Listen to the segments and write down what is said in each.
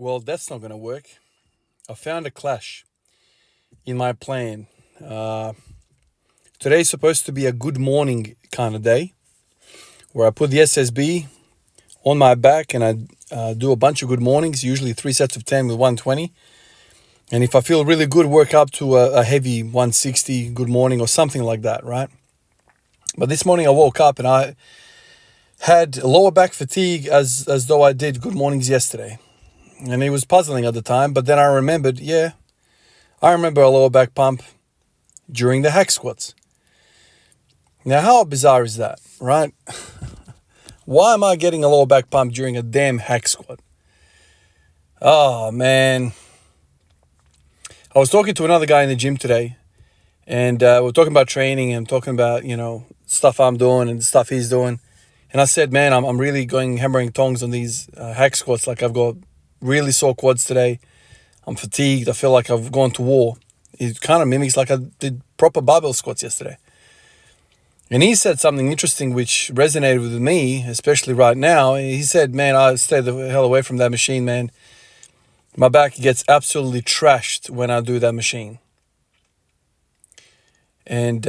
Well, that's not going to work. I found a clash in my plan. Today's supposed to be a good morning kind of day where I put the SSB on my back and I do a bunch of good mornings, usually 3 sets of 10 with 120. And if I feel really good, work up to a heavy 160 good morning or something like that, right? But this morning I woke up and I had lower back fatigue as though I did good mornings yesterday. And it was puzzling at the time, but then I remembered, I remember a lower back pump during the hack squats. Now, how bizarre is that, right? Why am I getting a lower back pump during a damn hack squat? Oh, man. I was talking to another guy in the gym today, and we're talking about training and talking about, stuff I'm doing and stuff he's doing. And I said, man, I'm really going hammering tongs on these hack squats. Like, I've got really sore quads today. I'm fatigued. I feel like I've gone to war. It kind of mimics like I did proper barbell squats yesterday. And he said something interesting which resonated with me, especially right now. He said, man, I stay the hell away from that machine, man. My back gets absolutely trashed when I do that machine. And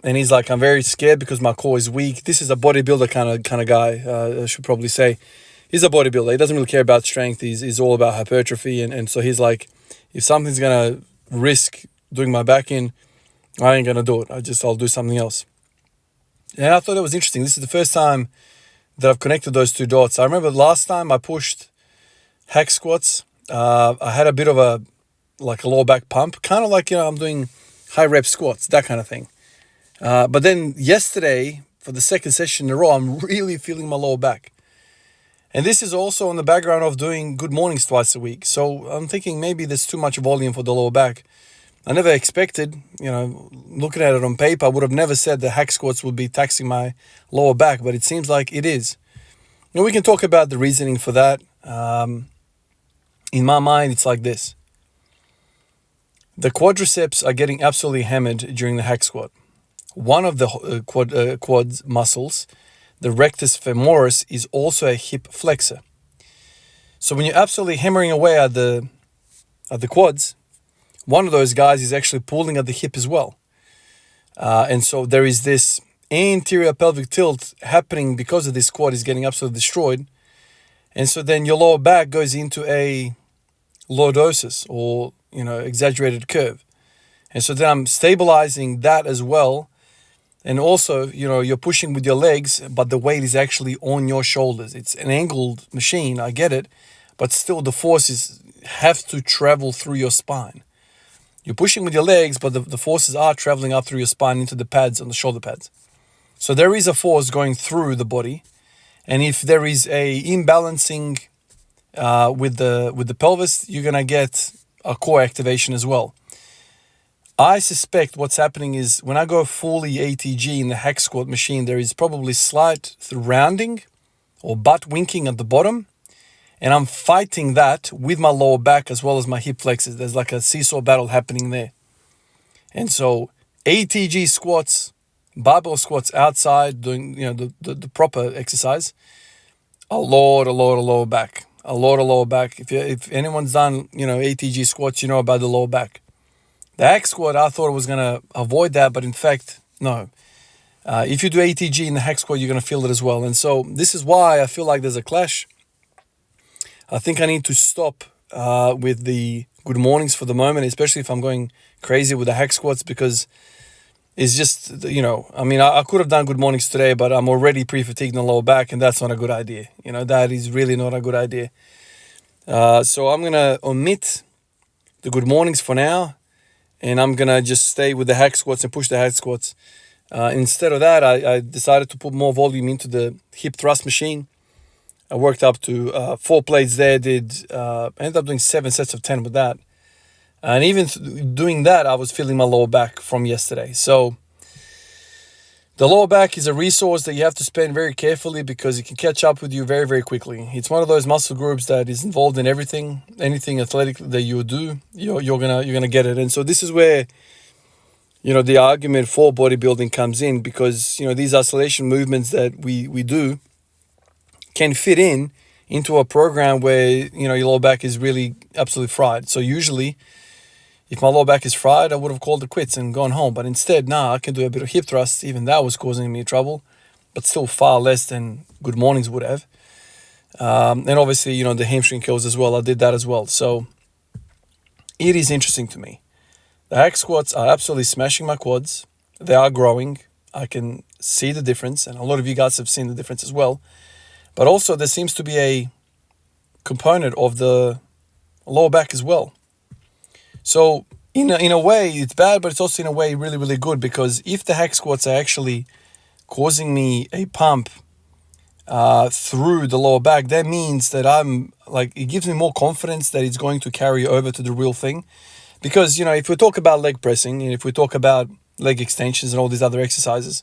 he's like, I'm very scared because my core is weak. This is a bodybuilder kind of guy, I should probably say. He's a bodybuilder. He doesn't really care about strength. He's all about hypertrophy. And so he's like, if something's going to risk doing my back in, I ain't going to do it. I'll do something else. And I thought that was interesting. This is the first time that I've connected those two dots. I remember last time I pushed hack squats, I had a bit of a lower back pump, kind of like, I'm doing high rep squats, that kind of thing. But then yesterday, for the second session in a row, I'm really feeling my lower back. And this is also on the background of doing good mornings twice a week. So I'm thinking maybe there's too much volume for the lower back. I never expected, looking at it on paper, I would have never said that hack squats would be taxing my lower back, but it seems like it is. We can talk about the reasoning for that. In my mind, it's like this. The quadriceps are getting absolutely hammered during the hack squat. One of the quad muscles, the rectus femoris, is also a hip flexor. So when you're absolutely hammering away at the quads, one of those guys is actually pulling at the hip as well. And so there is this anterior pelvic tilt happening because of this quad is getting absolutely destroyed. And so then your lower back goes into a lordosis or, exaggerated curve. And so then I'm stabilizing that as well. And also, you're pushing with your legs, but the weight is actually on your shoulders. It's an angled machine, I get it, but still the forces have to travel through your spine. You're pushing with your legs, but the forces are traveling up through your spine into the pads, on the shoulder pads. So there is a force going through the body. And if there is a imbalancing with the pelvis, you're going to get a core activation as well. I suspect what's happening is when I go fully ATG in the hack squat machine, there is probably slight rounding or butt winking at the bottom. And I'm fighting that with my lower back as well as my hip flexors. There's like a seesaw battle happening there. And so ATG squats, barbell squats outside, doing the proper exercise, a lot of lower back. A lot of lower back. If anyone's done, ATG squats, you know about the lower back. The hack squat, I thought I was going to avoid that, but in fact, no. If you do ATG in the hack squat, you're going to feel it as well. And so this is why I feel like there's a clash. I think I need to stop with the good mornings for the moment, especially if I'm going crazy with the hack squats, because it's just, I could have done good mornings today, but I'm already pre-fatigued in the lower back, and that's not a good idea. That is really not a good idea. So I'm going to omit the good mornings for now, and I'm going to just stay with the hack squats and push the hack squats. Instead of that, I decided to put more volume into the hip thrust machine. I worked up to 4 plates there, ended up doing 7 sets of 10 with that. And even doing that, I was feeling my lower back from yesterday. So the lower back is a resource that you have to spend very carefully because it can catch up with you very, very quickly. It's one of those muscle groups that is involved in anything athletic that you do, you're gonna get it. And so this is where, the argument for bodybuilding comes in, because, these isolation movements that we do can fit in into a program where, your lower back is really absolutely fried. So usually, if my lower back is fried, I would have called it quits and gone home. But instead, I can do a bit of hip thrust. Even that was causing me trouble, but still far less than good mornings would have. And obviously, the hamstring curls as well. I did that as well. So it is interesting to me. The hack squats are absolutely smashing my quads. They are growing. I can see the difference, and a lot of you guys have seen the difference as well. But also, there seems to be a component of the lower back as well. So in a way, it's bad, but it's also in a way really, really good, because if the hack squats are actually causing me a pump through the lower back, that means that it gives me more confidence that it's going to carry over to the real thing. Because, if we talk about leg pressing, and if we talk about leg extensions and all these other exercises,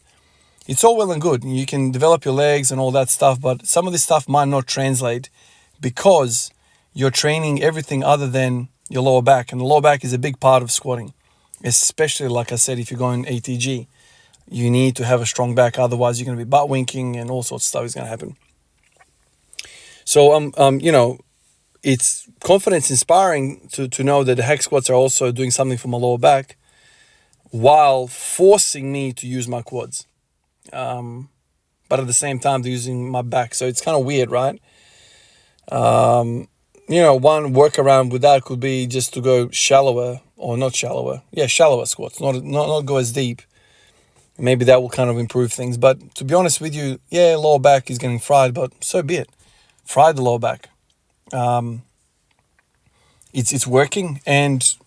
it's all well and good. You can develop your legs and all that stuff, but some of this stuff might not translate because you're training everything other than your lower back. And the lower back is a big part of squatting, especially, like I said, if you're going ATG. You need to have a strong back, otherwise you're going to be butt winking and all sorts of stuff is going to happen. So, it's confidence inspiring to know that the hack squats are also doing something for my lower back while forcing me to use my quads. But at the same time, they're using my back. So it's kind of weird, right? One workaround with that could be just to go shallower, or not shallower. Yeah, shallower squats, not go as deep. Maybe that will kind of improve things. But to be honest with you, yeah, lower back is getting fried, but so be it. Fry the lower back. It's working, and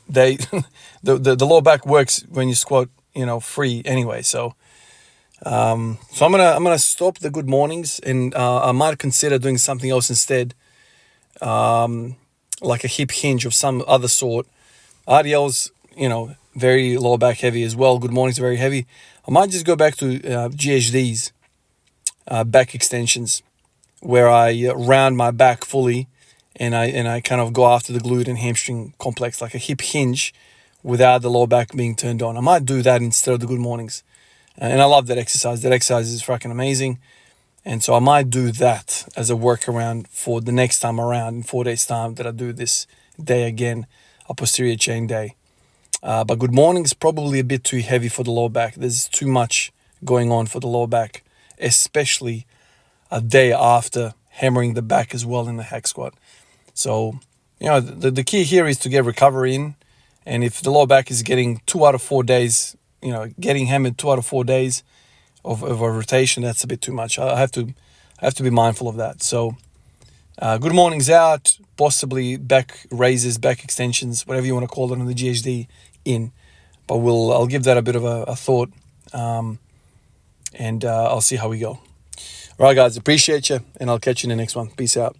they the lower back works when you squat free anyway. So I'm gonna stop the good mornings, and I might consider doing something else instead, like a hip hinge of some other sort. RDL's very lower back heavy as well. Good mornings are very heavy. I might just go back to GHDs, back extensions, where I round my back fully, and I kind of go after the glute and hamstring complex, like a hip hinge without the lower back being turned on. I might do that instead of the good mornings. And I love that exercise. That exercise is fucking amazing. And so I might do that as a workaround for the next time around in 4 days' time that I do this day again, a posterior chain day. But good morning is probably a bit too heavy for the lower back. There's too much going on for the lower back, especially a day after hammering the back as well in the hack squat. So, the key here is to get recovery in. And if the lower back is getting 2 out of 4 days, getting hammered 2 out of 4 days of a rotation, that's a bit too much. I have to be mindful of that. So, good mornings out, possibly back raises, back extensions, whatever you want to call it on the GHD in. But I'll give that a bit of a thought, and I'll see how we go. All right, guys, appreciate you, and I'll catch you in the next one. Peace out.